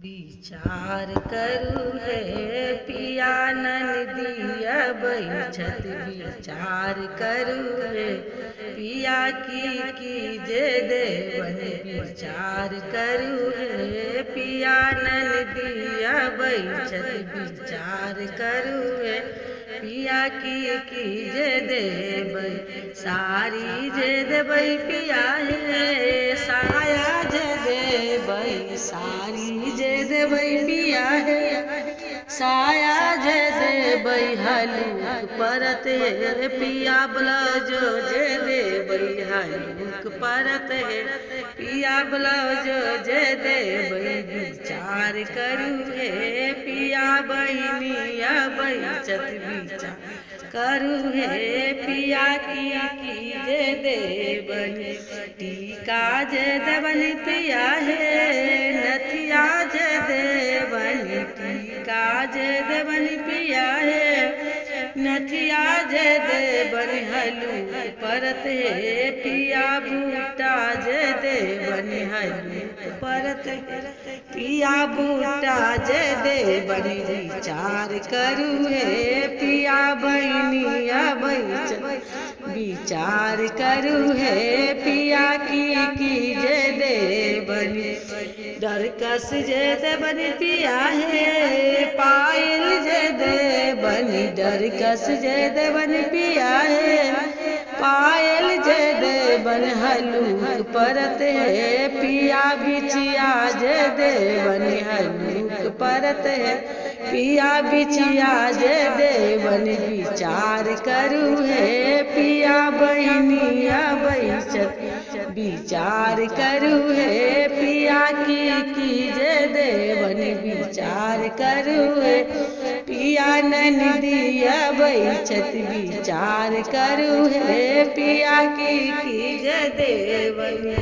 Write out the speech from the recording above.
विचार करू है पिया ननदिया बैठत विचार करू है पिया की जे देवन विचार करू है पिया ननदिया बैठत विचार करू है पिया की जे देबै सारी जे देबै पिया है साया जे देबै सारी जे देबै पिया है साया जे देबै हलूक परत है पिया ब्लाउज जे देबै हलूक परत है पिया ब्लाउज जे देबै विचार करू है पिया बहिनिया बैचत विचार करू है पिया की जे देवन टीका जे देवन पिया है नथिया जे देवन टीका जे देवन पिया है नथिया जे देवन हलूक परत है पिया बूटा जे देवन हलूक परत है पिया बूटा जे देवन विचार करू है पिया बहनिया बैचत विचार करू है पिया की जे देवन डरकस जे देवन पिया है पायल जे देवन डरकस जे देवन पिया है पायल जे देवन हलूक परत है पिया बिचिया जे देवन हलूक परत है पिया बिचिया जे देवन विचार करू है पिया बहनिया बैचत विचार करू है पिया की जे देवन विचार करू है पिया ननदिया बैचत विचार करू है पिया की जे देवन।